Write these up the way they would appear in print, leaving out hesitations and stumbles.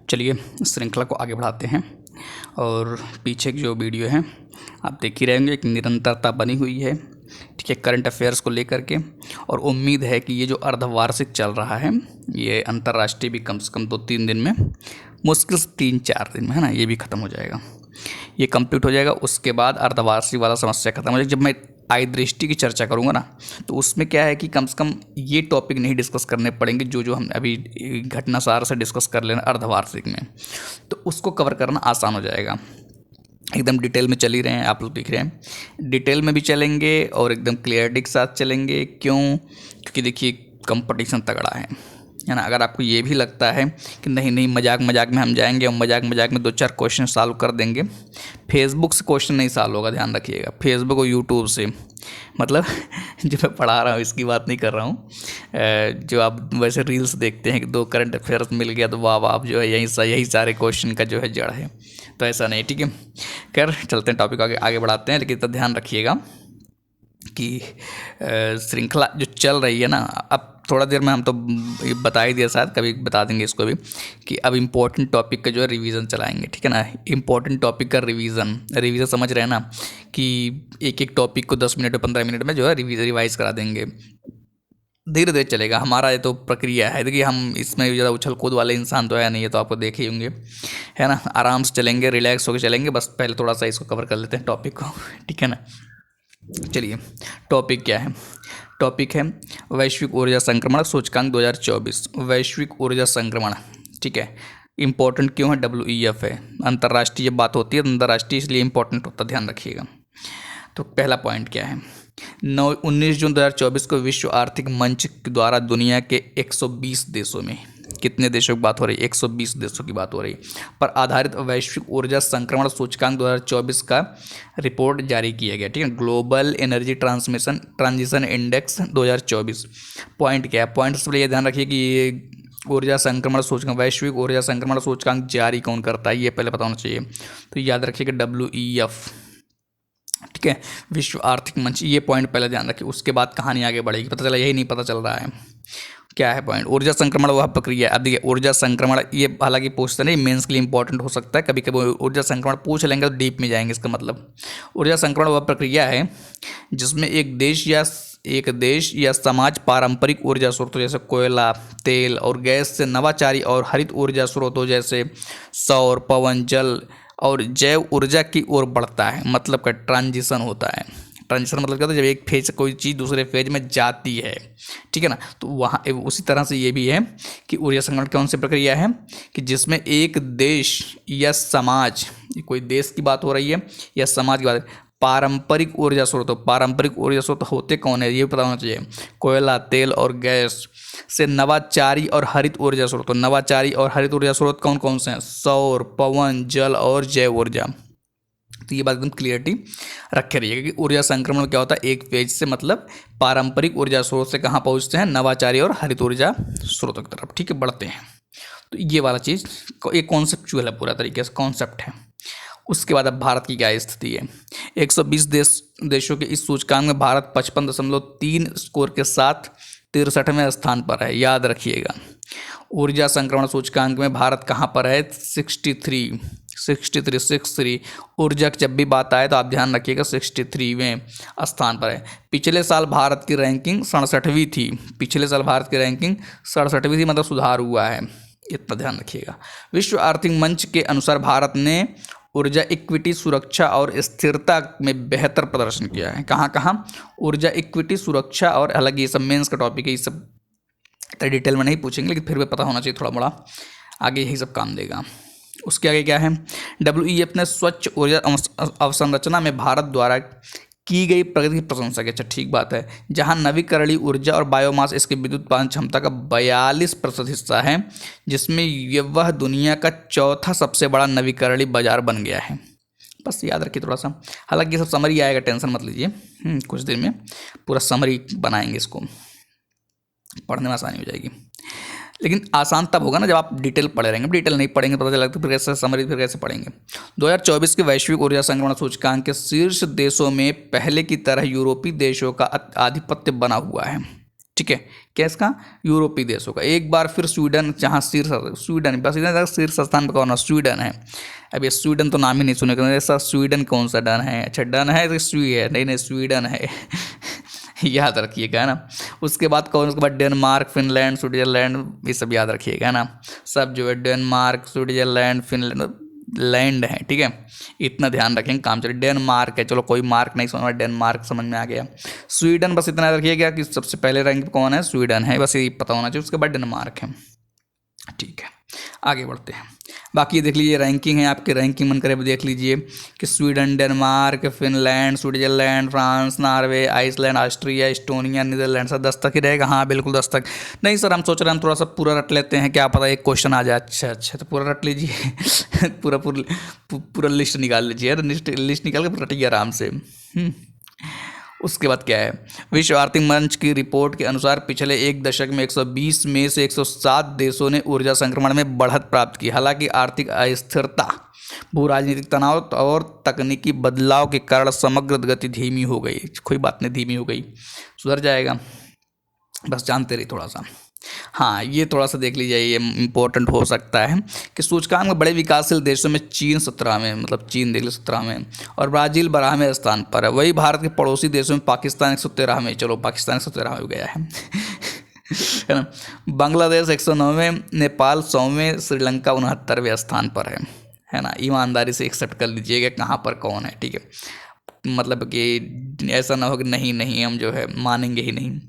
चलिए श्रृंखला को आगे बढ़ाते हैं। और पीछे की जो वीडियो है आप देख ही रहेंगे, एक निरंतरता बनी हुई है, ठीक है, करंट अफेयर्स को लेकर के। और उम्मीद है कि ये जो अर्धवार्षिक चल रहा है, ये अंतर्राष्ट्रीय भी कम से कम 2-3 दिन में, मुश्किल से 3-4 दिन में, है ना, ये भी ख़त्म हो जाएगा, ये कंप्लीट हो जाएगा। उसके बाद अर्धवार्षिक वाला समस्या खत्म हो जाएगी। जब मैं आय दृष्टि की चर्चा करूँगा ना, तो उसमें क्या है कि कम से कम ये टॉपिक नहीं डिस्कस करने पड़ेंगे जो हम अभी घटनासार से डिस्कस कर लेना अर्धवार्षिक में, तो उसको कवर करना आसान हो जाएगा। एकदम डिटेल में चल ही रहे हैं, आप लोग देख रहे हैं, डिटेल में भी चलेंगे और एकदम क्लियरिटी के साथ चलेंगे। क्यों? क्योंकि देखिए कंपटीशन तगड़ा है ना। अगर आपको ये भी लगता है कि नहीं मजाक में हम जाएंगे और मजाक में 2-4 क्वेश्चन सॉल्व कर देंगे, फेसबुक से क्वेश्चन नहीं सॉल्व होगा, ध्यान रखिएगा। फेसबुक और यूट्यूब से, मतलब जो मैं पढ़ा रहा हूँ इसकी बात नहीं कर रहा हूँ, जो आप वैसे रील्स देखते हैं कि 2 करंट अफेयर्स मिल गया तो वाह आप जो है यही सारे क्वेश्चन का जो है जड़ है, तो ऐसा नहीं, ठीक है। खैर चलते हैं, टॉपिक आगे बढ़ाते हैं, लेकिन तो ध्यान रखिएगा कि श्रृंखला जो चल रही है ना, अब थोड़ा देर में हम तो बता ही दिया, शायद कभी बता देंगे इसको भी, कि अब इम्पोर्टेंट टॉपिक का जो है रिवीजन चलाएंगे, ठीक है ना। इम्पोर्टेंट टॉपिक का रिवीजन समझ रहे हैं ना, कि एक टॉपिक को 10 मिनट और 15 मिनट में जो है रिवाइज करा देंगे। धीरे धीरे चलेगा, हमारा ये तो प्रक्रिया है। देखिए हम इसमें ज़्यादा उछल कूद वाले इंसान तो है नहीं, है तो आपको देखे ही होंगे, है ना। आराम से चलेंगे, रिलैक्स होकर चलेंगे। बस पहले थोड़ा सा इसको कवर कर लेते हैं टॉपिक को, ठीक है ना। चलिए टॉपिक क्या है? टॉपिक है वैश्विक ऊर्जा संक्रमण सूचकांक 2024, वैश्विक ऊर्जा संक्रमण, ठीक है। इंपॉर्टेंट क्यों है? WEF है, अंतर्राष्ट्रीय बात होती है, अंतर्राष्ट्रीय इसलिए इंपॉर्टेंट होता है, ध्यान रखिएगा। तो पहला पॉइंट क्या है? 19 जून 2024 को विश्व आर्थिक मंच द्वारा दुनिया के 120 देशों में, कितने देशों की बात हो रही है? 120 देशों की बात हो रही पर आधारित वैश्विक ऊर्जा संक्रमण सूचकांक 2024 का रिपोर्ट जारी किया गया, ठीक है। Global energy transition index 2024। Point क्या है? पॉइंट सबसे ये ध्यान रखिए कि ये ऊर्जा संक्रमण सूचकांक, वैश्विक ऊर्जा संक्रमण सूचकांक जारी कौन करता है, ये पहले पता होना चाहिए। तो याद रखिएगा WEF, ठीक है, विश्व आर्थिक मंच। ये पॉइंट पहले ध्यान रखिए, उसके बाद कहानी आगे बढ़ेगी। पता चला यही नहीं पता चल रहा है क्या है पॉइंट। ऊर्जा संक्रमण वह प्रक्रिया है। अब देखिए ऊर्जा संक्रमण, ये हालांकि पूछते नहीं, मेंस के लिए इंपॉर्टेंट हो सकता है, कभी कभी ऊर्जा संक्रमण पूछ लेंगे तो डीप में जाएंगे। इसका मतलब ऊर्जा संक्रमण वह प्रक्रिया है जिसमें एक देश या समाज पारंपरिक ऊर्जा स्रोतों जैसे कोयला, तेल और गैस से नवाचारी और हरित ऊर्जा स्रोतों जैसे सौर, पवन, जल और जैव ऊर्जा की ओर बढ़ता है। मतलब का ट्रांजिशन होता है। ट्रांजिशन मतलब क्या होता है? जब एक फेज से कोई चीज़ दूसरे फेज में जाती है, ठीक है ना। तो वहाँ उसी तरह से ये भी है कि ऊर्जा संक्रमण कौन सी प्रक्रिया है कि जिसमें एक देश या समाज, कोई देश की बात हो रही है या समाज की बात, पारंपरिक ऊर्जा स्रोत होते कौन है ये पता होना चाहिए। कोयला, तेल और गैस से नवाचारी और हरित ऊर्जा स्रोत कौन कौन से हैं? सौर, पवन, जल और जैव ऊर्जा। तो ये बात एकदम क्लियरिटी रखे रहिएगा कि ऊर्जा संक्रमण क्या होता है? एक फेज से, मतलब पारंपरिक ऊर्जा स्रोत से कहाँ पहुँचते हैं? नवाचारी और हरित ऊर्जा स्रोतों की तरफ, ठीक है, बढ़ते हैं। तो ये वाला चीज़ एक कॉन्सेप्चुअल है, पूरा तरीके से कॉन्सेप्ट है। उसके बाद अब भारत की क्या स्थिति है? 120 देशों के इस सूचकांक में भारत 55.3 स्कोर के साथ 63वें स्थान पर है। याद रखिएगा ऊर्जा संक्रमण सूचकांक में भारत कहाँ पर है? 63। ऊर्जा की जब भी बात आए तो आप ध्यान रखिएगा 63वें स्थान पर है। पिछले साल भारत की रैंकिंग 67वीं थी, मतलब सुधार हुआ है, इतना ध्यान रखिएगा। विश्व आर्थिक मंच के अनुसार भारत ने ऊर्जा इक्विटी, सुरक्षा और स्थिरता में बेहतर प्रदर्शन किया है। कहाँ? ऊर्जा इक्विटी, सुरक्षा और, हालांकि ये सब मेंस का टॉपिक है, ये सब डिटेल में नहीं पूछेंगे, लेकिन फिर भी पता होना चाहिए थोड़ा बड़ा, आगे यही सब काम देगा। उसके आगे क्या है? WEF ने स्वच्छ ऊर्जा अवसंरचना में भारत द्वारा की गई प्रगति की प्रशंसा की। अच्छा ठीक बात है। जहां नवीकरणीय ऊर्जा और बायोमास इसकी विद्युत उत्पादन क्षमता का 42% हिस्सा है, जिसमें वह दुनिया का चौथा सबसे बड़ा नवीकरणीय बाजार बन गया है। बस याद रखिए थोड़ा सा, हालांकि ये सब समरी आएगा, टेंशन मत लीजिए, कुछ देर में पूरा समरी बनाएंगे, इसको पढ़ने में आसानी हो जाएगी। लेकिन आसान तब होगा ना जब आप डिटेल पढ़े रहेंगे। डिटेल नहीं पढ़ेंगे पता चला तो फिर कैसे समरी, फिर कैसे पढ़ेंगे। 2024 के वैश्विक ऊर्जा संक्रमण सूचकांक के शीर्ष देशों में पहले की तरह यूरोपीय देशों का आधिपत्य बना हुआ है। ठीक है, क्या इसका, यूरोपीय देशों का। एक बार फिर स्वीडन, जहाँ स्वीडन बस इधर शीर्ष स्थान पर कौन है, स्वीडन है। अब ये स्वीडन तो नाम ही नहीं सुने, ऐसा स्वीडन कौन सा डन है, अच्छा डन है तो स्वी है, नहीं नहीं स्वीडन है याद रखिएगा है ना। उसके बाद कौन, उसके बाद डेनमार्क, फिनलैंड, स्विट्जरलैंड, ये सब याद रखिएगा है ना। सब जो है डेनमार्क, स्विट्जरलैंड, फिनलैंड लैंड है, ठीक है, इतना ध्यान रखेंगे, काम चले। डेनमार्क है, चलो कोई मार्क नहीं समझ में, डेनमार्क समझ में आ गया। स्वीडन बस इतना याद रखिएगा कि सबसे पहले रैंक पे कौन है, स्वीडन है, बस ये पता होना चाहिए। उसके बाद डेनमार्क है, ठीक है, आगे बढ़ते हैं। बाकी ये देख लीजिए रैंकिंग है आपकी, रैंकिंग मन करे देख लीजिए कि Sweden, Denmark, Finland, Switzerland, France, Norway, Iceland, Austria, Estonia, Netherland. Sir 10 तक ही रहेगा, हाँ बिल्कुल 10 तक। नहीं सर हम सोच रहे हैं हम थोड़ा सा पूरा रट लेते हैं, क्या पता एक क्वेश्चन आ जाए। अच्छा अच्छा, तो पूरा रट लीजिए पूरा लिस्ट निकाल लीजिए, लिस्ट निकाल के रटिए आराम से। उसके बाद क्या है, विश्व आर्थिक मंच की रिपोर्ट के अनुसार पिछले एक दशक में 120 में से 107 देशों ने ऊर्जा संक्रमण में बढ़त प्राप्त की। हालांकि आर्थिक अस्थिरता, भू राजनीतिक तनाव और तकनीकी बदलाव के कारण समग्र गति धीमी हो गई। कोई बात नहीं, धीमी हो गई, सुधर जाएगा, बस जानते रहिए थोड़ा सा। हाँ ये थोड़ा सा देख लीजिए, ये इम्पोर्टेंट हो सकता है कि सूचकांक में बड़े विकासशील देशों में चीन 17वें, मतलब चीन देख लो 17वें, और ब्राज़ील 12वें स्थान पर है। वही भारत के पड़ोसी देशों में पाकिस्तान 113वें, चलो पाकिस्तान 113वें हो गया है है ना। बांग्लादेश 109वें, नेपाल 100वें, श्रीलंका 69वें स्थान पर है ना। ईमानदारी से एक्सेप्ट कर लीजिएगा कहाँ पर कौन है, ठीक है, मतलब कि ऐसा ना हो कि नहीं नहीं हम जो है मानेंगे ही नहीं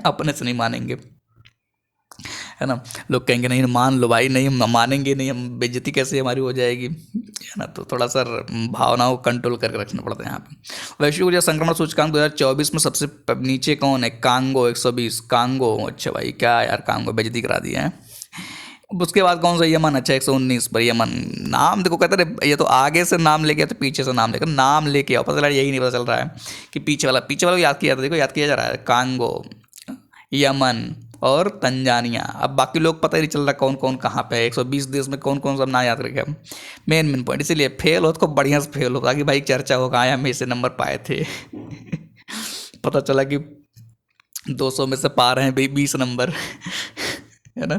अपने से नहीं मानेंगे, है ना। लोग कहेंगे नहीं मान लो भाई, नहीं हम मानेंगे नहीं, हम बेइज्जती कैसे हमारी हो जाएगी, है ना। तो थोड़ा सा भावनाओं को कंट्रोल करके रखना पड़ता है यहाँ पे। वैश्विक ऊर्जा संक्रमण सूचकांक 2024 में सबसे नीचे कौन है, कांगो 120, कांगो। अच्छा भाई क्या यार, कांगो बेइज्जती करा दिया है। उसके बाद कौन सा, यमन, अच्छा 119 पर यमन। नाम देखो कहते रहे ये तो आगे से नाम लेके तो पीछे से नाम लेकर नाम लेके आओ, पता चला यही नहीं पता चल रहा है कि पीछे वाला याद किया था, देखो याद किया जा रहा है, कांगो, यमन और तंजानिया। अब बाकी लोग पता ही नहीं चल रहा कौन कौन कहाँ पे है, 120 देश में कौन कौन सब ना याद रखे हम, मेन पॉइंट। इसीलिए फेल हो तो बढ़िया से फेल हो ताकि भाई चर्चा हो कहाँ हम ऐसे नंबर पाए थे पता चला कि 200 में से पा रहे हैं भाई 20 नंबर है ना।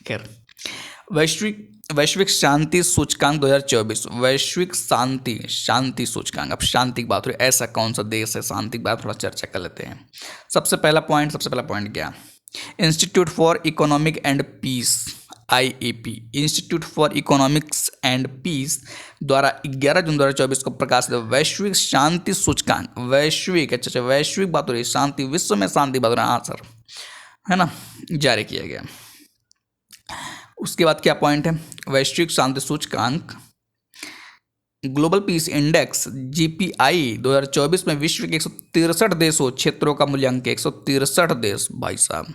खैर, वैश्विक शांति सूचकांक 2024, वैश्विक शांति सूचकांक। अब शांति की बात हो रही है, ऐसा कौन सा देश है, शांति की बात थोड़ा चर्चा कर लेते हैं। सबसे पहला पॉइंट क्या, institute for economic and peace, IEP, institute for economics and peace द्वारा 11 जून 2024 को प्रकाशित वैश्विक शांति सूचकांक, वैश्विक अच्छा वैश्विक बात हो रही है, शांति, विश्व में शांति बात हो रही है, हाँ सर, है ना, जारी किया गया। उसके बाद क्या पॉइंट है, वैश्विक शांति सूचकांक ग्लोबल पीस इंडेक्स GPI 2024 में विश्व के 163 देशों क्षेत्रों का मूल्यांकन, 163 देश। भाई साहब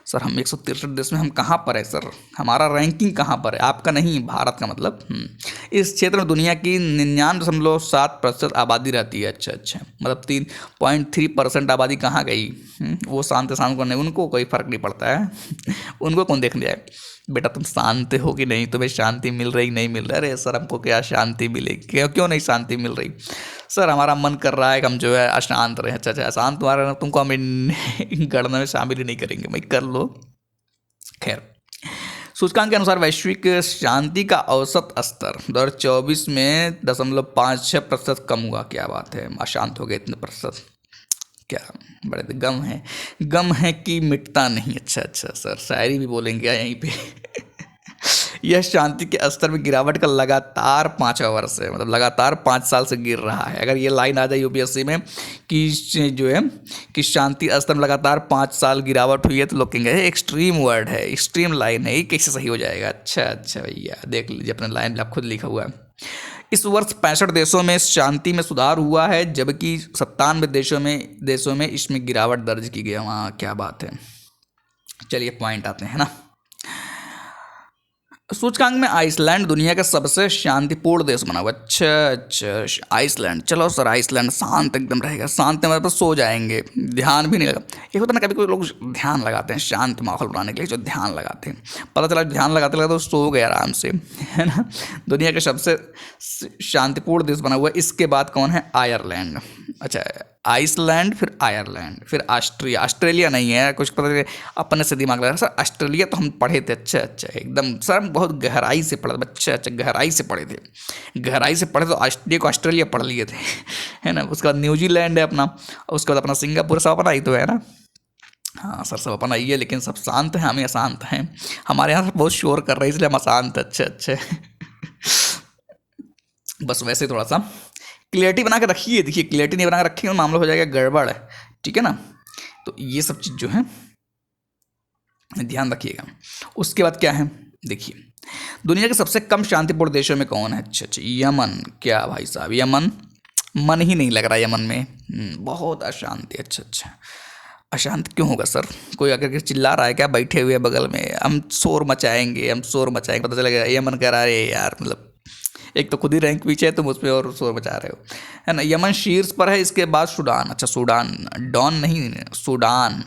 सर हम 163 देश में हम कहाँ पर है सर, हमारा रैंकिंग कहाँ पर है, आपका नहीं भारत का मतलब। इस क्षेत्र में दुनिया की 99.7% आबादी रहती है। अच्छा मतलब 3.3% आबादी कहाँ गई, वो शांत को नहीं, उनको कोई फर्क नहीं पड़ता है उनको कौन देखने जाए, बेटा तुम शांत हो कि नहीं, तुम्हें शांति मिल रही नहीं मिल रहा। अरे सर हमको क्या शांति मिलेगी, क्यों नहीं शांति मिल रही सर, हमारा मन कर रहा है कि हम जो है अशांत रहे। अच्छा अशांत तुम्हारा, तुमको हम गणना में शामिल ही नहीं करेंगे, भाई कर लो। खैर, सूचकांक के अनुसार वैश्विक शांति का औसत स्तर 2024 में 0.56% कम हुआ। क्या बात है, अशांत हो गए इतने प्रतिशत, क्या बड़े गम है कि मिटता नहीं। अच्छा सर शायरी भी बोलेंगे यहीं पे यह शांति के स्तर में गिरावट का लगातार 5वां वर्ष है, मतलब लगातार 5 साल से गिर रहा है। अगर ये लाइन आ जाए UPSC में कि जो है कि शांति स्तर में लगातार 5 साल गिरावट हुई है, तो लोग कहेंगे एक्सट्रीम वर्ड है, एक्सट्रीम लाइन है, ये कैसे सही हो जाएगा। अच्छा भैया देख लीजिए अपने लाइन में, आप खुद लिखा हुआ है। इस वर्ष 65 देशों में शांति में सुधार हुआ है, जबकि 97 देशों में इसमें गिरावट दर्ज की गई है। वहाँ क्या बात है। चलिए पॉइंट आते हैं ना। सूचकांक में आइसलैंड दुनिया का सबसे शांतिपूर्ण देश बना हुआ। अच्छा आइसलैंड, चलो सर आइसलैंड शांत एकदम रहेगा, शांत में मतलब सो जाएंगे, ध्यान भी नहीं लगा। ये होता ना कभी कोई लोग ध्यान लगाते हैं शांत माहौल बनाने के लिए, जो ध्यान लगाते हैं, पता चला ध्यान लगाते लगाते तो सो गए आराम से, है ना। दुनिया का सबसे शांतिपूर्ण देश बना हुआ है। इसके बाद कौन है, आयरलैंड। अच्छा आइसलैंड, फिर आयरलैंड, फिर ऑस्ट्रिया। ऑस्ट्रेलिया नहीं है, कुछ पता नहीं, अपने से दिमाग लगा सर। ऑस्ट्रेलिया तो हम पढ़े थे, अच्छा अच्छा एकदम सर, हम बहुत गहराई से पढ़े थे, अच्छा अच्छा गहराई से पढ़े थे, गहराई से पढ़े तो ऑस्ट्रेलिया को ऑस्ट्रेलिया पढ़ लिए थे है ना। उसके बाद न्यूजीलैंड है अपना, उसके बाद अपना सिंगापुर, सब अपना ही तो है ना। हाँ सर सब अपन आइए, लेकिन सब शांत हैं, हम अशांत हैं। हमारे यहाँ से बहुत शोर कर रहे हैं इसलिए हम अशांत, अच्छे अच्छे बस वैसे थोड़ा सा क्लियरिटी बना के रखिए। देखिए क्लियरिटी नहीं बना के रखिए मामला हो जाएगा गड़बड़, ठीक है ना। तो ये सब चीज़ जो है ध्यान रखिएगा। उसके बाद क्या है, देखिए दुनिया के सबसे कम शांतिपूर्ण देशों में कौन है। अच्छा अच्छा यमन, क्या भाई साहब यमन, मन ही नहीं लग रहा यमन में, बहुत अशांति। अच्छा अच्छा अशांत क्यों होगा सर, कोई अगर के चिल्ला रहा है क्या बैठे हुए बगल में, हम शोर मचाएंगे, हम शोर मचाएंगे, पता चलेगा यमन कह रहा है यार, मतलब एक तो खुद ही रैंक पीछे है तुम उस पर और शोर मचा रहे हो, है ना। यमन शीर्ष पर है, इसके बाद सूडान, अच्छा सूडान, डॉन नहीं सूडान,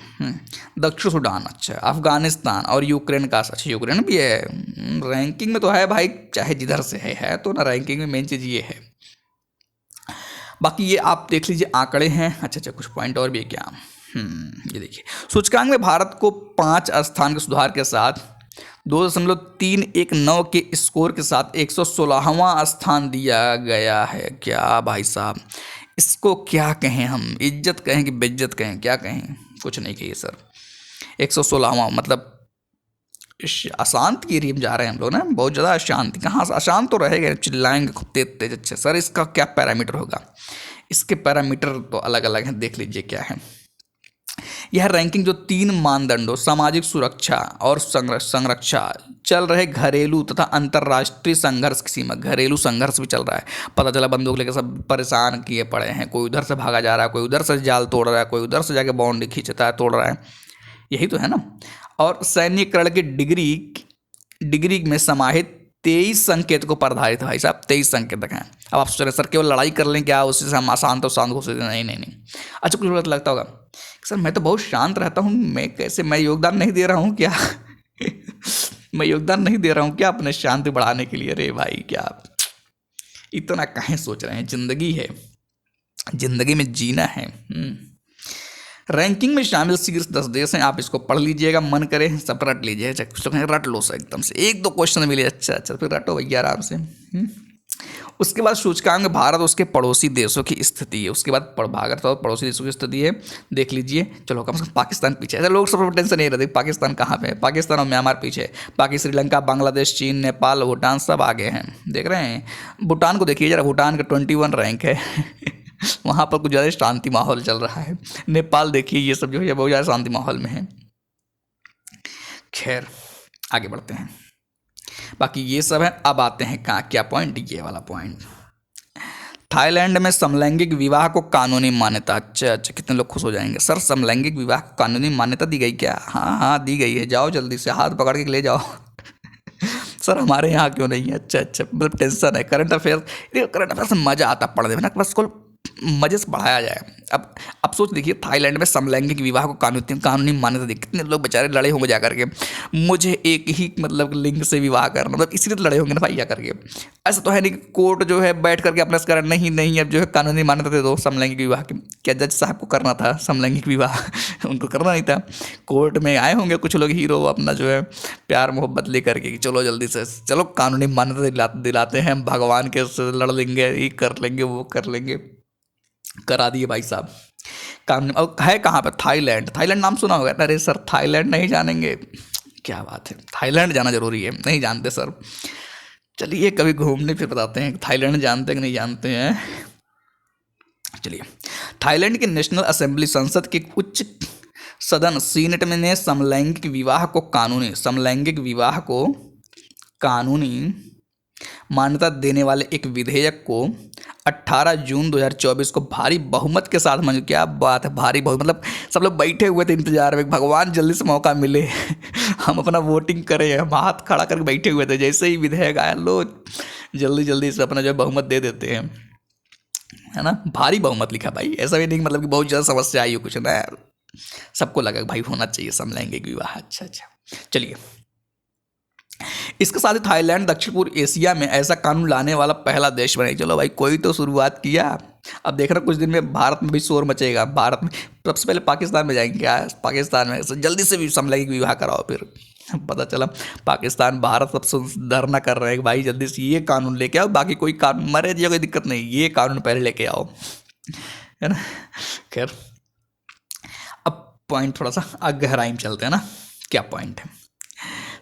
दक्षिण सूडान, अच्छा अफगानिस्तान और यूक्रेन का, अच्छा यूक्रेन भी है रैंकिंग में तो है भाई, चाहे जिधर से है तो ना, रैंकिंग में मेन चीज़ ये है। बाकी ये आप देख लीजिए आंकड़े हैं। अच्छा अच्छा कुछ पॉइंट और भी है क्या, ये देखिए सूचकांक में भारत को 5 स्थान के सुधार के साथ 2.319 के स्कोर के साथ 116वां स्थान दिया गया है। क्या भाई साहब इसको क्या कहें हम, इज्जत कहें कि बेइज्जत कहें, क्या कहें, कुछ नहीं कहिए सर। 116वां मतलब अशांत की एरिया में जा रहे हैं हम लोग ना, बहुत ज़्यादा अशांत। कहाँ अशांत तो रहेगा, चिल्लाएंगे खूब तेज तेज। अच्छा सर इसका क्या पैरामीटर होगा, इसके पैरामीटर तो अलग अलग हैं, देख लीजिए क्या है। यह रैंकिंग जो 3 मानदंडों सामाजिक सुरक्षा और संरक्षा, चल रहे घरेलू तथा अंतर्राष्ट्रीय संघर्ष की सीमा, घरेलू संघर्ष भी चल रहा है, पता चला बंदूक लेकर सब परेशान किए पड़े हैं, कोई उधर से भागा जा रहा है, कोई उधर से जाल तोड़ रहा है, कोई उधर से जाके बाउंड्री खींचता है, तोड़ रहा है, यही तो है ना। और सैन्यकरण की डिग्री में समाहित 23 संकेतकों पर आधारित, भाई साहब 23 संकेतक हैं। अब आप सोच रहे सर केवल लड़ाई कर लें क्या, उससे हम आसान तो शांत हो सकते, नहीं नहीं नहीं। अच्छा कुछ गलत लगता होगा सर, मैं तो बहुत शांत रहता हूँ, मैं कैसे, मैं योगदान नहीं दे रहा हूँ क्या मैं योगदान नहीं दे रहा हूँ क्या अपने शांति बढ़ाने के लिए। अरे भाई क्या इतना काहे सोच रहे हैं, जिंदगी है, जिंदगी में जीना है। रैंकिंग में शामिल शीर्ष 10 देश हैं, आप इसको पढ़ लीजिएगा, मन करे सब रट लीजिए, रट लो सर एकदम से, 1-2 क्वेश्चन मिले, अच्छा अच्छा फिर रटो भैया आराम से। उसके बाद सूचकांक में भारत उसके पड़ोसी देशों की स्थिति है, उसके बाद भारत और पड़ोसी देशों की स्थिति है, देख लीजिए। चलो कम से कम पाकिस्तान पीछे है, लोग सब टेंशन नहीं रहते पाकिस्तान कहाँ पे है, पाकिस्तान और म्यांमार पीछे है, बाकी श्रीलंका, बांग्लादेश, चीन, नेपाल, भूटान सब आगे हैं, देख रहे हैं। भूटान को देखिए जरा, भूटान का 21 रैंक है वहाँ पर कुछ ज़्यादा शांति माहौल चल रहा है। नेपाल देखिए ये सब जो है बहुत ज़्यादा शांति माहौल में है। खैर आगे बढ़ते हैं, बाकी ये सब है। अब आते हैं कहाँ, क्या पॉइंट, ये वाला पॉइंट, थाईलैंड में समलैंगिक विवाह को कानूनी मान्यता। अच्छा अच्छा कितने लोग खुश हो जाएंगे सर, समलैंगिक विवाह को कानूनी मान्यता दी गई क्या, हाँ हाँ दी गई है, जाओ जल्दी से हाथ पकड़ के ले जाओ सर हमारे यहाँ क्यों नहीं है, अच्छा अच्छा मतलब टेंशन है। करंट अफेयर, करंट अफेयर से मज़ा आता पढ़ने में ना, बस को मजे से बढ़ाया जाए। अब सोच देखिए थाईलैंड में समलैंगिक विवाह को कानूनी मान्यता दी, कितने लोग बेचारे लड़े होंगे जा करके, मुझे एक ही मतलब लिंग से विवाह करना, मतलब इसीलिए तो लड़े होंगे ना भाई जा करके। ऐसा तो है नहीं कि कोर्ट जो है बैठ करके अपना कर नहीं नहीं अब जो है कानूनी मान्यता दे दो समलैंगिक विवाह की। क्या जज साहब को करना था समलैंगिक विवाह उनको करना नहीं था, कोर्ट में आए होंगे कुछ लोग हीरो अपना जो है प्यार मोहब्बत लेकर के, चलो जल्दी से चलो कानूनी मान्यता दिलाते हैं, भगवान के लड़ लेंगे, ये कर लेंगे, वो कर लेंगे, करा दिए भाई साहब काम। अब है कहाँ पे, थाईलैंड, थाईलैंड नाम सुना होगा, अरे सर थाईलैंड नहीं जानेंगे, क्या बात है, थाईलैंड जाना जरूरी है, नहीं जानते सर, चलिए कभी घूमने फिर बताते हैं थाईलैंड जानते कि नहीं जानते हैं। चलिए थाईलैंड के नेशनल असेंबली, संसद के उच्च सदन सीनेट में ने समलैंगिक विवाह को कानूनी मान्यता देने वाले एक विधेयक को 18 जून 2024 को भारी बहुमत के साथ मंजूर। क्या बात है, भारी बहुमत, मतलब सब लोग बैठे हुए थे इंतजार में, भगवान जल्दी से मौका मिले हम अपना वोटिंग करें, हम हाथ खड़ा करके बैठे हुए थे, जैसे ही विधेयक आया लो जल्दी जल्दी से अपना जो बहुमत दे देते हैं, है ना। भारी बहुमत लिखा भाई, ऐसा भी नहीं मतलब कि बहुत ज़्यादा समस्या आई हो कुछ ना, सबको लगा भाई होना चाहिए समलैंगिक विवाह। अच्छा अच्छा चलिए, इसके साथ ही थाईलैंड दक्षिण पूर्व एशिया में ऐसा कानून लाने वाला पहला देश बने। चलो भाई कोई तो शुरुआत किया, अब देख रहा कुछ दिन में भारत में भी शोर मचेगा। भारत में सबसे पहले पाकिस्तान में जाएंगे क्या, पाकिस्तान में जल्दी से भी समलैंगिक विवाह कराओ। फिर पता चला पाकिस्तान भारत सबसे धरना कर रहे हैं कि भाई जल्दी से ये कानून लेके आओ, बाकी कोई कानून मरे दिया कोई दिक्कत नहीं, ये कानून पहले लेके आओ, है ना। खैर अब पॉइंट थोड़ा सा गहराई में चलते हैं ना, क्या पॉइंट है।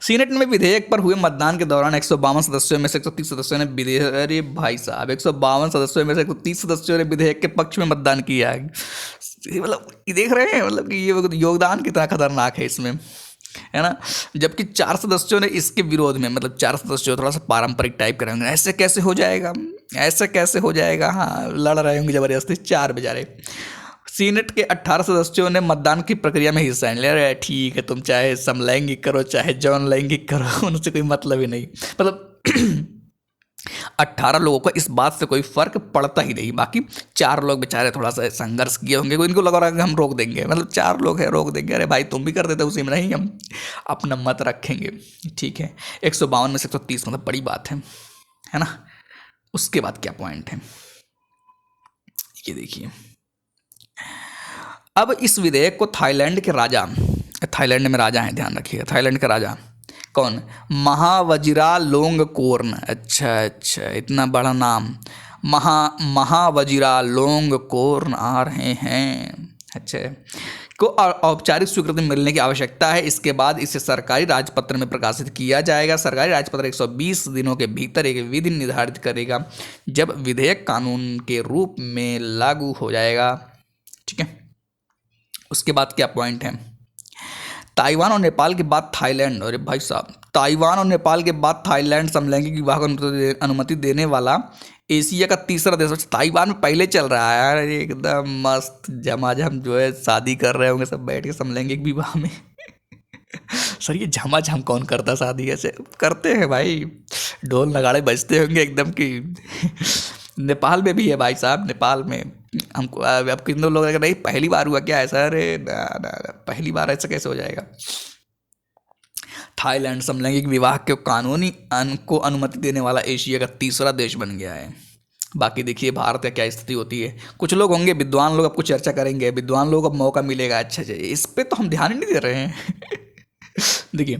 सीनेट में विधेयक पर हुए मतदान के दौरान 152 सदस्यों में से 130 सदस्यों ने विधेयक, अरे भाई साहब 152 सदस्यों में से 130 सदस्यों ने विधेयक के पक्ष में मतदान किया है। मतलब ये देख रहे हैं मतलब कि ये योगदान कितना खतरनाक है इसमें, है ना। जबकि 4 सदस्यों ने इसके विरोध में, मतलब 4 सदस्यों थोड़ा सा पारंपरिक टाइप करेंगे, ऐसे कैसे हो जाएगा, ऐसे कैसे हो जाएगा, हाँ लड़ रहे होंगे ज़बरदस्ती 4 बेचारे। सीनेट के 18 सदस्यों ने मतदान की प्रक्रिया में हिस्सा लिया। अरे ठीक है, तुम चाहे समलैंगिक करो चाहे जौन लैंगिक करो, उनसे कोई मतलब ही नहीं, मतलब 18 लोगों को इस बात से कोई फर्क पड़ता ही नहीं। बाकी 4 लोग बेचारे थोड़ा सा संघर्ष किए होंगे, इनको लगा रहा कि हम रोक देंगे, मतलब 4 लोग हैं रोक देंगे। अरे भाई तुम भी कर देते उसी में, नहीं हम अपना मत रखेंगे, ठीक है। 152 में से 130 मतलब बड़ी बात है ना। उसके बाद क्या पॉइंट है ये देखिए। अब इस विधेयक को थाईलैंड के राजा, थाईलैंड में राजा हैं ध्यान रखिएगा, थाईलैंड का राजा कौन, महावजिरालोंगकोर्न, अच्छा इतना बड़ा नाम, महावजिरालोंगकोर्न आ रहे हैं, अच्छा को औपचारिक स्वीकृति मिलने की आवश्यकता है। इसके बाद इसे सरकारी राजपत्र में प्रकाशित किया जाएगा। सरकारी राजपत्र 120 दिनों के भीतर एक विधि निर्धारित करेगा जब विधेयक कानून के रूप में लागू हो जाएगा, ठीक है। उसके बाद क्या पॉइंट है, ताइवान और नेपाल के बाद थाईलैंड, अरे भाई साहब ताइवान और नेपाल के बाद थाईलैंड समलैंगिक विवाह को अनुमति देने वाला एशिया का तीसरा देश। ताइवान में पहले चल रहा है यार, एकदम मस्त झमाझम जो है शादी कर रहे होंगे सब बैठ के समलैंगिक विवाह में। सर ये झमाझम कौन करता शादी, ऐसे करते हैं भाई, ढोल नगाड़े बजते होंगे एकदम की। नेपाल में भी है भाई साहब, नेपाल में हमको अब कितने लोग नहीं पहली बार हुआ क्या ऐसा, अरे पहली बार ऐसा कैसे हो जाएगा। थाईलैंड समलैंगिक विवाह के कानूनी को अनुमति देने वाला एशिया का तीसरा देश बन गया है। बाकी देखिए भारत का क्या स्थिति होती है। कुछ लोग होंगे विद्वान लोग, आपको चर्चा करेंगे, विद्वान लोगों को मौका मिलेगा, अच्छा इस पे तो हम ध्यान ही नहीं दे रहे हैं। देखिए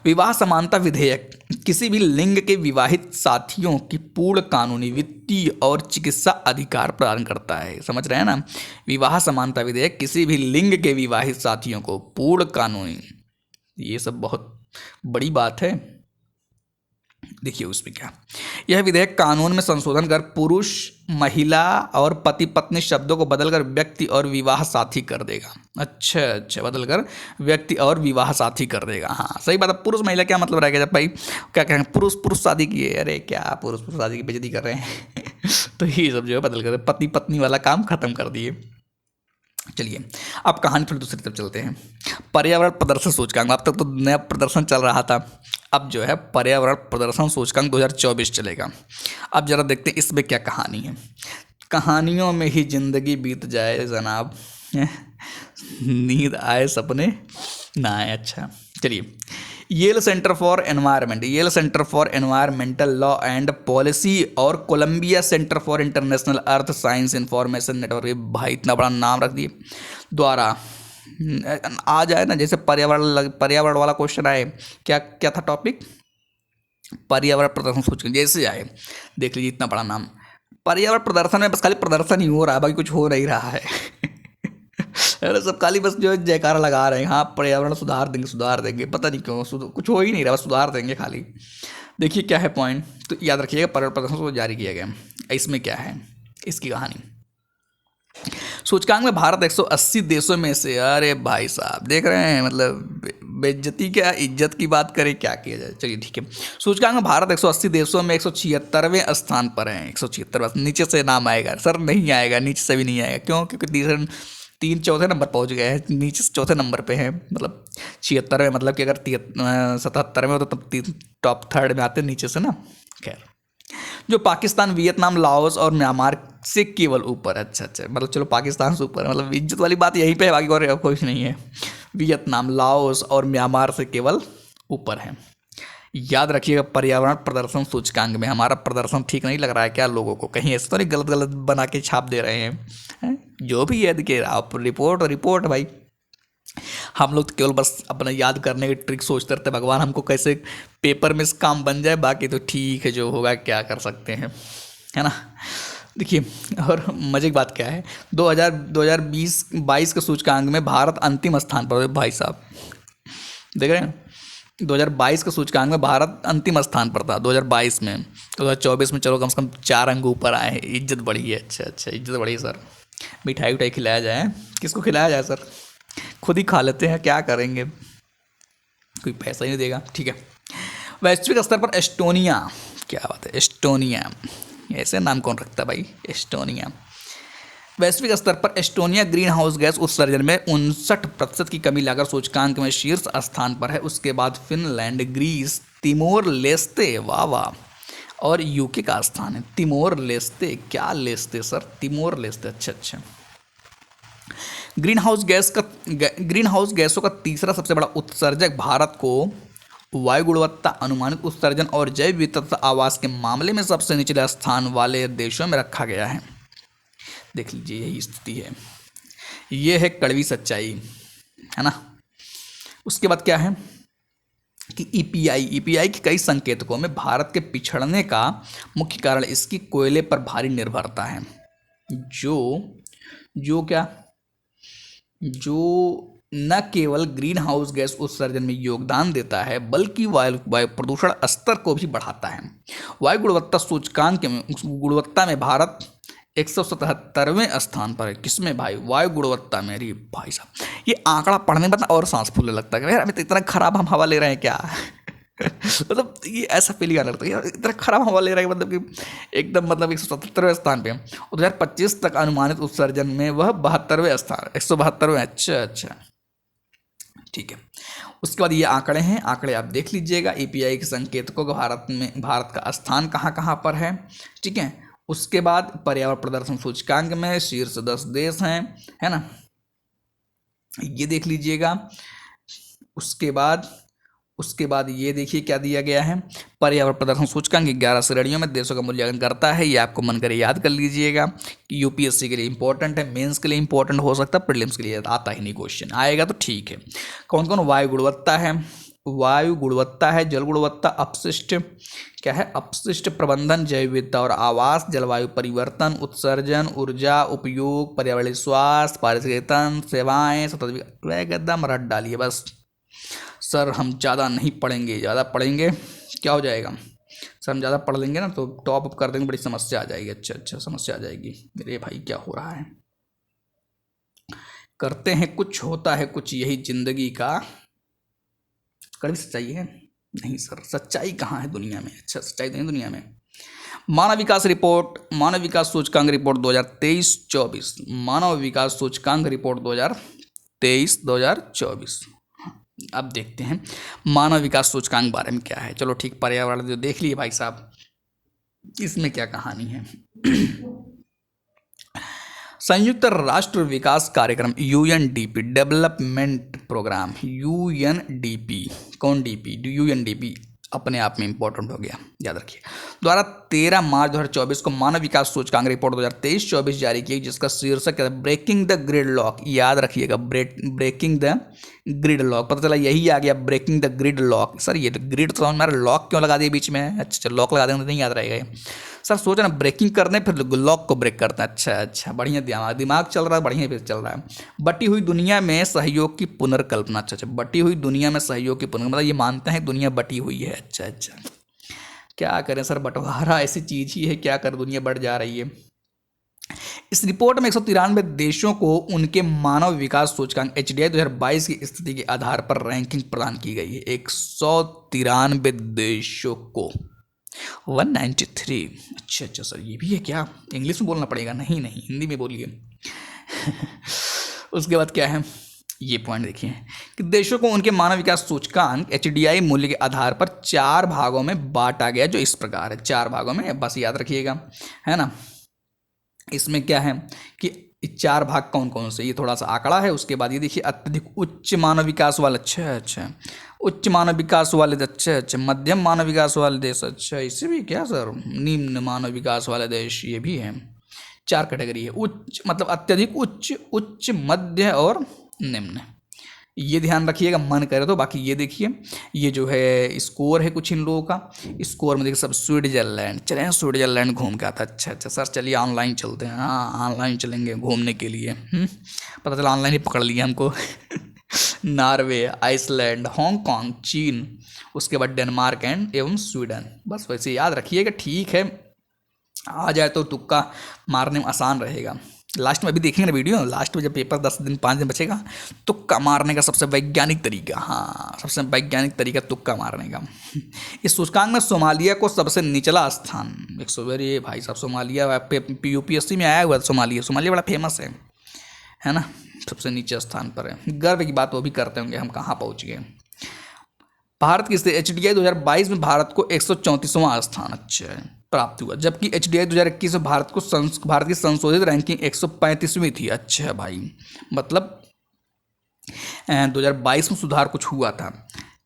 विवाह समानता विधेयक किसी भी लिंग के विवाहित साथियों की पूर्ण कानूनी, वित्तीय और चिकित्सा अधिकार प्रदान करता है, समझ रहे हैं ना। विवाह समानता विधेयक किसी भी लिंग के विवाहित साथियों को पूर्ण कानूनी, ये सब बहुत बड़ी बात है। देखिए उसमें क्या, यह विधेयक कानून में संशोधन कर पुरुष, महिला और पति पत्नी शब्दों को बदलकर व्यक्ति और विवाह साथी कर देगा। अच्छा बदलकर व्यक्ति और विवाह साथी कर देगा, हाँ सही बात है। पुरुष महिला क्या मतलब रहेगा, जब भाई क्या कहेंगे पुरुष शादी किए, अरे क्या पुरुष शादी की बेइज्जती कर रहे हैं। तो ये सब जो है बदल कर पति पत्नी वाला काम खत्म कर दिए। चलिए अब कहानी थोड़ी दूसरी तरफ चलते हैं। पर्यावरण प्रदर्शन सूचकांक, अब तक तो नया प्रदर्शन चल रहा था, अब जो है पर्यावरण प्रदर्शन सूचकांक 2024 चलेगा। अब जरा देखते हैं इसमें क्या कहानी है। कहानियों में ही जिंदगी बीत जाए जनाब, नींद आए सपने ना आए। अच्छा चलिए, Yale center for environmental law and policy और Columbia center for international earth science information network, भाई इतना बड़ा नाम रख दिए, द्वारा आ जाए ना, जैसे पर्यावरण वाला क्वेश्चन आए, क्या था टॉपिक, पर्यावरण प्रदर्शन सूचकांक जैसे आए, देख लीजिए इतना बड़ा नाम। पर्यावरण प्रदर्शन में बस खाली प्रदर्शन ही हो रहा है, बाकी कुछ हो नहीं रहा है। अरे सब खाली बस जो जयकारा लगा रहे हैं, हाँ पर्यावरण सुधार देंगे, पता नहीं क्यों कुछ हो ही नहीं रहा, बस सुधार देंगे खाली। देखिए क्या है पॉइंट, तो याद रखिएगा पर्यावरण प्रदर्शन को जारी किया गया। इसमें क्या है इसकी कहानी, सूचकांक में भारत 180 देशों में से, अरे भाई साहब देख रहे हैं, मतलब बेइज्जती क्या इज्जत की बात करें, क्या किया जाए। चलिए ठीक है, सूचकांक में भारत 180 देशों में 176वें स्थान पर है। 176, नीचे से नाम आएगा सर, नहीं आएगा, नीचे से भी नहीं आएगा, क्यों, क्योंकि चौथे नंबर पहुंच गए हैं, नीचे से चौथे नंबर पे हैं, मतलब 76वें, मतलब कि अगर 77वें हो तो तब टॉप 3 में आते नीचे से ना। खैर जो पाकिस्तान, वियतनाम, लाओस और म्यांमार से केवल ऊपर, अच्छा मतलब चलो पाकिस्तान से ऊपर, मतलब इज्जत वाली बात यहीं पे है, बाकी और कुछ नहीं है। वियतनाम, लाओस और म्यांमार से केवल ऊपर है। याद रखिएगा, पर्यावरण प्रदर्शन सूचकांक में हमारा प्रदर्शन ठीक नहीं लग रहा है क्या लोगों को? कहीं ऐसा तो नहीं गलत गलत बना के छाप दे रहे हैं? जो भी है देखिए, आप रिपोर्ट रिपोर्ट भाई, हम लोग तो केवल बस अपना याद करने की ट्रिक सोचते रहते हैं, भगवान हमको कैसे पेपर में इस काम बन जाए, बाकी तो ठीक है, जो होगा क्या कर सकते हैं, है ना। देखिए, और मजे की बात क्या है, 2022 के सूचकांक में भारत अंतिम स्थान पर है भाई साहब, देख रहे हैं। 2022 के सूचकांक में भारत अंतिम स्थान पर था 2022 में। 2024 में चलो कम से कम 4 अंक ऊपर आए हैं, इज्जत बढ़ी है। अच्छा अच्छा, इज्जत बढ़ी है सर। मिठाई उठाई खिलाया जाए, किसको खिलाया जाए सर? खुद ही खा लेते हैं, क्या करेंगे, कोई पैसा ही नहीं देगा। ठीक है, वैश्विक स्तर पर एस्टोनिया, क्या बात है, एस्टोनिया, ऐसे नाम कौन रखता है भाई, एस्टोनिया। वैश्विक स्तर पर एस्टोनिया ग्रीन हाउस गैस उत्सर्जन में 59% की कमी लाकर सूचकांक में शीर्ष स्थान पर है। उसके बाद फिनलैंड, ग्रीस, तिमोर लेस्ते, वाह वाह, और यूके का स्थान है। तिमोर लेस्ते, क्या लेस्ते सर, तिमोर लेस्ते, अच्छा अच्छा। ग्रीन हाउस गैसों का तीसरा सबसे बड़ा उत्सर्जक भारत को वायु गुणवत्ता, अनुमानित उत्सर्जन और जैव विविधता आवास के मामले में सबसे निचले स्थान वाले देशों में रखा गया है। देख लीजिए, यही स्थिति है, ये है कड़वी सच्चाई, है ना। उसके बाद क्या है कि ईपीआई के कई संकेतकों में भारत के पिछड़ने का मुख्य कारण इसकी कोयले पर भारी निर्भरता है, जो न केवल ग्रीन हाउस गैस उत्सर्जन में योगदान देता है बल्कि वायु प्रदूषण स्तर को भी बढ़ाता है। वायु गुणवत्ता सूचकांक में गुणवत्ता में भारत 177वें स्थान पर है। किसमें भाई? वायु गुणवत्ता में। अरे भाई साहब, ये आंकड़ा पढ़ने में और सांस फूलने लगता है यार, हमें तो इतना खराब हम हवा ले रहे हैं क्या? मतलब ये ऐसा फीलिंग आने लगता है यार, इतना खराब हवा ले रहे हैं, मतलब कि एकदम, मतलब 177वें स्थान पे। 2025 तक अनुमानित उत्सर्जन में वह 72वें स्थान, 172वें। अच्छा अच्छा, ठीक है। उसके बाद ये आंकड़े हैं, आंकड़े आप देख लीजिएगा, ईपीआई के संकेतकों को भारत का स्थान कहाँ कहाँ पर है, ठीक है। उसके बाद पर्यावरण प्रदर्शन सूचकांक में शीर्ष 10 देश हैं, है ना, ये देख लीजिएगा। उसके बाद ये देखिए क्या दिया गया है, पर्यावरण प्रदर्शन सूचकांक 11 श्रेणियों में देशों का मूल्यांकन करता है। ये आपको मन करे याद कर लीजिएगा कि यूपीएससी के लिए इंपॉर्टेंट है, मेंस के लिए इंपॉर्टेंट हो सकता है, प्रीलिम्स के लिए आता ही नहीं, क्वेश्चन आएगा तो ठीक है। कौन कौन? वायु गुणवत्ता है, जल गुणवत्ता, अपशिष्ट, क्या है, अपशिष्ट प्रबंधन, जैव विविधता और आवास, जलवायु परिवर्तन, उत्सर्जन, ऊर्जा उपयोग, पर्यावरणीय स्वास्थ्य, पारिस्थितिक तंत्र, सेवाएं, सतत एकदम रट डालिए बस। सर हम ज़्यादा नहीं पढ़ेंगे, ज़्यादा पढ़ेंगे क्या हो जाएगा सर, हम ज़्यादा पढ़ लेंगे ना तो टॉप अप कर देंगे, बड़ी समस्या आ जाएगी। अच्छा अच्छा, समस्या आ जाएगी। मेरे भाई क्या हो रहा है, करते हैं कुछ, होता है कुछ, यही जिंदगी का कड़वी सच्चाई है। नहीं सर, सच्चाई कहाँ है दुनिया में? अच्छा, सच्चाई नहीं दुनिया में। मानव विकास सूचकांक रिपोर्ट 2023-24, मानव विकास सूचकांक रिपोर्ट 2023-2024। अब देखते हैं मानव विकास सूचकांक बारे में क्या है। चलो ठीक, पर्यावरण जो देख लिए भाई साहब, इसमें क्या कहानी है। संयुक्त राष्ट्र विकास कार्यक्रम यूएनडीपी, डेवलपमेंट प्रोग्राम यूएनडीपी, कौन डीपी? यूएनडीपी अपने आप में इंपॉर्टेंट हो गया, याद रखिए। द्वारा 13 मार्च 2024 को मानव विकास सूचकांक रिपोर्ट 2023-24 जारी की, जिसका शीर्षक है ब्रेकिंग द ग्रिड लॉक। याद रखिएगा, ब्रेकिंग द ग्रिड लॉक, पता चला यही आ गया, breaking the grid lock. Sir ये ग्रिड तो समझ में आ रहा, लॉक क्यों लगा दिए बीच में? अच्छा, लॉक लगा देंगे तो नहीं याद रहेगा ये। सर सोचा ना, ब्रेकिंग करने फिर लॉक को ब्रेक करते हैं। अच्छा अच्छा, बढ़िया दिमाग चल रहा है, बढ़िया फिर चल रहा है। बटी हुई दुनिया में सहयोग की पुनर्कल्पना। अच्छा अच्छा, बटी हुई दुनिया में सहयोग की पुनर्कल्पना, मतलब ये मानते हैं दुनिया बटी हुई है। अच्छा अच्छा, क्या करें सर, बंटवारा ऐसी चीज ही है, क्या कर, दुनिया बढ़ जा रही है। इस रिपोर्ट में 193 देशों को उनके मानव विकास सूचकांक HDI 2022 की स्थिति के आधार पर रैंकिंग प्रदान की गई है। 193 देशों को 193। अच्छा अच्छा सर, ये भी है क्या? इंग्लिश में बोलना पड़ेगा? नहीं नहीं, हिंदी में बोलिए। उसके बाद क्या है, ये पॉइंट देखिए कि देशों को उनके मानव विकास सूचकांक HDI मूल्य के आधार पर 4 भागों में बांटा गया, जो इस प्रकार है। 4 भागों में, बस याद रखिएगा, है ना। इसमें क्या है कि कि 4 भाग कौन कौन से, ये थोड़ा सा आंकड़ा है। उसके बाद ये देखिए अत्यधिक उच्च मानव विकास वाले, अच्छा, उच्च मानव विकास वाले, अच्छा, मध्यम मानव विकास वाले देश, अच्छा, इसे भी क्या सर, निम्न मानव विकास वाले देश, ये भी है। 4 कैटेगरी है, उच्च मतलब अत्यधिक उच्च, उच्च, मध्य और निम्न। ये ध्यान रखिएगा मन करे तो। बाकी ये देखिए, ये जो है स्कोर है कुछ इन लोगों का। स्कोर में देखिए सब स्विट्जरलैंड, चले स्विट्जरलैंड घूम के आता। अच्छा सर, चलिए ऑनलाइन चलते हैं। हाँ, ऑनलाइन चलेंगे घूमने के लिए। पता चला ऑनलाइन ही पकड़ लिया हमको। नॉर्वे, आइसलैंड, हांगकांग, चीन, उसके बाद डेनमार्क एवं स्वीडन। बस वैसे याद रखिएगा, ठीक है। आ जाए तो तुक्का मारने में आसान रहेगा। लास्ट में अभी देखेंगे ना वीडियो, लास्ट में जब पेपर 10 दिन 5 दिन बचेगा, तुक्का मारने का सबसे वैज्ञानिक तरीका, हाँ सबसे वैज्ञानिक तरीका तुक्का मारने का। इस सूचकांक में सोमालिया को सबसे निचला स्थान, 100, अरे भाई साहब सोमालिया यूपीएससी में आया हुआ है। सोमालिया बड़ा फेमस है ना, सबसे नीचे स्थान पर है। गर्व की बात वो भी करते होंगे हम कहाँ पहुँच गए। भारत की HDI 2022 में भारत को 134वां स्थान, अच्छा, प्राप्त हुआ, जबकि HDI 2021 में भारत की संशोधित रैंकिंग 135वीं थी। अच्छा भाई, मतलब 2022 में सुधार कुछ हुआ था।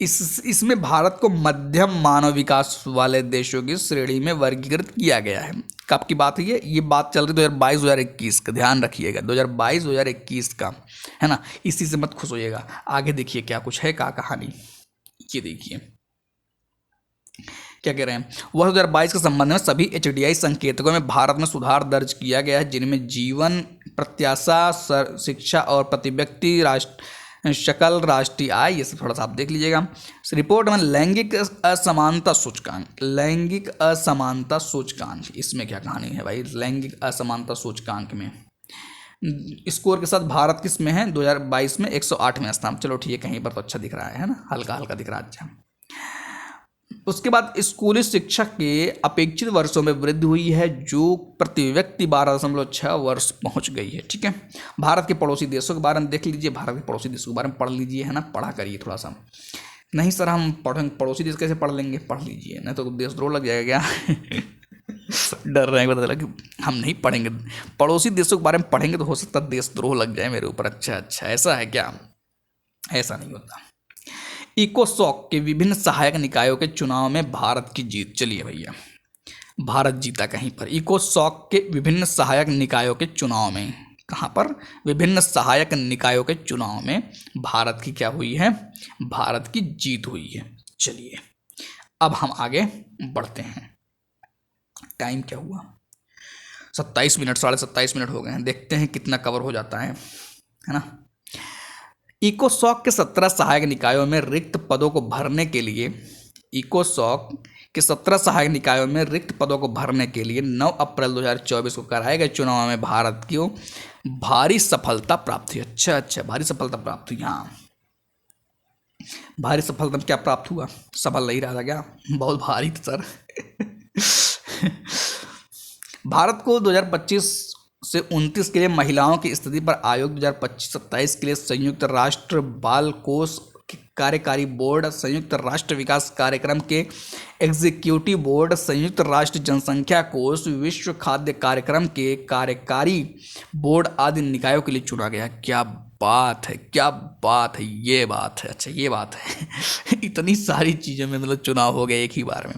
इसमें भारत को मध्यम मानव विकास वाले देशों की श्रेणी में वर्गीकृत किया गया है। कब की बात है ये बात चल रही 2022-2021 का, ध्यान रखिएगा 2022-2021 का, है ना। इसी से मत खुश होइएगा, आगे देखिए क्या कुछ है, क्या कहानी। ये देखिए क्या कह रहे हैं, वह 2022 के संबंध में सभी HDI संकेतकों में भारत में सुधार दर्ज किया गया है, जिनमें जीवन प्रत्याशा, शिक्षा और प्रति व्यक्ति शकल, राष्ट्रीय आय, ये सब थोड़ा सा आप देख लीजिएगा। इस रिपोर्ट में लैंगिक असमानता सूचकांक, इसमें क्या कहानी है भाई। लैंगिक असमानता सूचकांक में स्कोर के साथ भारत किस में है, 2022 में 108वें स्थान। चलो ठीक है, कहीं पर तो अच्छा दिख रहा है ना, हल्का हल्का दिख रहा है, अच्छा। उसके बाद स्कूली शिक्षा के अपेक्षित वर्षों में वृद्धि हुई है, जो प्रति व्यक्ति 12.6 वर्ष पहुंच गई है। ठीक है, भारत के पड़ोसी देशों के बारे में देख लीजिए, भारत के पड़ोसी देशों के बारे में पढ़ लीजिए, है ना, पढ़ा करिए थोड़ा सा। नहीं सर हम पड़ोसी देश कैसे पढ़ लेंगे, पढ़ लीजिए, नहीं तो देशद्रोह लग जाएगा क्या। डर रहे हैं, पता चला कि हम नहीं पढ़ेंगे, पड़ोसी देशों के बारे में पढ़ेंगे तो हो सकता है देशद्रोह लग जाए मेरे ऊपर। अच्छा, ऐसा है क्या, ऐसा नहीं होता। इकोसॉक के विभिन्न सहायक निकायों के चुनाव में भारत की जीत, चलिए भैया भारत जीता कहीं पर। इकोसॉक के विभिन्न सहायक निकायों के चुनाव में, कहाँ पर, विभिन्न सहायक निकायों के चुनाव में भारत की क्या हुई है, भारत की जीत हुई है। चलिए अब हम आगे बढ़ते हैं। टाइम क्या हुआ, 27 मिनट, 27.5 मिनट हो गए हैं, देखते हैं कितना कवर हो जाता है ना। इकोसॉक के 17 सहायक निकायों में रिक्त पदों को भरने के लिए, इकोसॉक के 17 सहायक निकायों में रिक्त पदों को भरने के लिए 9 अप्रैल 2024 को कराए गए चुनाव में भारत को भारी सफलता प्राप्त हुई। अच्छा, भारी सफलता प्राप्त हुई। हाँ, भारी सफलता क्या प्राप्त हुआ, सफल नहीं रहा था क्या, बहुत भारी था सर। भारत को 2025 से 29 के लिए महिलाओं की स्थिति पर आयोग, 2025-27 के लिए संयुक्त राष्ट्र बाल कोष कार्यकारी बोर्ड, संयुक्त राष्ट्र विकास कार्यक्रम के एग्जीक्यूटिव बोर्ड, संयुक्त राष्ट्र जनसंख्या कोष, विश्व खाद्य कार्यक्रम के कार्यकारी बोर्ड आदि निकायों के लिए चुना गया। क्या बात है, क्या बात है, ये बात है, अच्छा ये बात है। इतनी सारी चीज़ों में मतलब चुनाव हो गए एक ही बार में।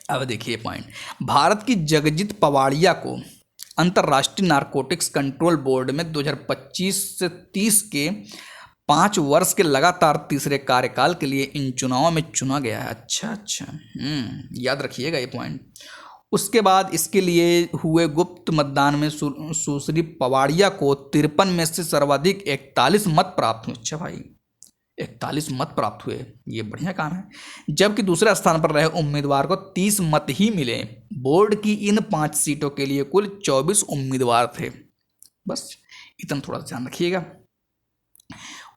अब देखिए पॉइंट, भारत की जगजीत पवाड़िया को अंतर्राष्ट्रीय नारकोटिक्स कंट्रोल बोर्ड में 2025 से 30 के 5 वर्ष के लगातार तीसरे कार्यकाल के लिए इन चुनावों में चुना गया है। अच्छा, याद रखिएगा ये पॉइंट। उसके बाद इसके लिए हुए गुप्त मतदान में सुश्री पवाड़िया को 53 में से सर्वाधिक 41 मत प्राप्त हुए। अच्छा भाई, 41 मत प्राप्त हुए, ये बढ़िया काम है। जबकि दूसरे स्थान पर रहे उम्मीदवार को 30 मत ही मिले। बोर्ड की इन 5 सीटों के लिए कुल 24 उम्मीदवार थे। बस इतना थोड़ा सा ध्यान रखिएगा।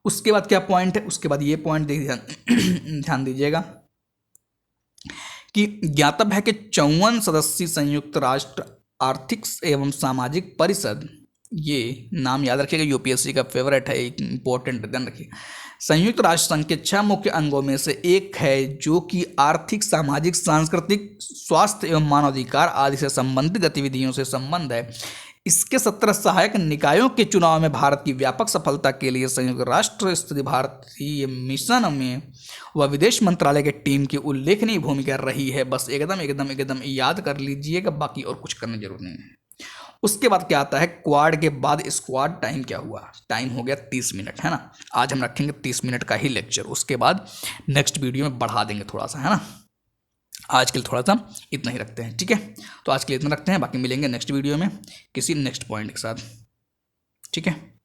उसके बाद क्या पॉइंट है, उसके बाद ये पॉइंट ध्यान दीजिएगा कि ज्ञातव्य है कि 54 सदस्यीय संयुक्त राष्ट्र आर्थिक एवं सामाजिक परिषद ये नाम याद रखिएगा, यूपीएससी का फेवरेट है, एक इंपॉर्टेंट, ध्यान रखिए। संयुक्त राष्ट्र संघ के 6 मुख्य अंगों में से एक है जो कि आर्थिक, सामाजिक, सांस्कृतिक, स्वास्थ्य एवं मानवाधिकार आदि से संबंधित गतिविधियों से संबंध है। इसके 17 सहायक निकायों के चुनाव में भारत की व्यापक सफलता के लिए संयुक्त राष्ट्र स्थित भारतीय मिशन में व विदेश मंत्रालय के टीम की उल्लेखनीय भूमिका रही है। बस एकदम याद कर लीजिएगा, बाकी और कुछ करने की जरूरत नहीं है। उसके बाद क्या आता है, क्वाड के बाद स्क्वाड। टाइम क्या हुआ, टाइम हो गया 30 मिनट, है ना। आज हम रखेंगे 30 मिनट का ही लेक्चर, उसके बाद नेक्स्ट वीडियो में बढ़ा देंगे थोड़ा सा, है ना। आज के लिए थोड़ा सा इतना ही रखते हैं, ठीक है। तो आज के लिए इतना रखते हैं, बाकी मिलेंगे नेक्स्ट वीडियो में किसी नेक्स्ट पॉइंट के साथ, ठीक है।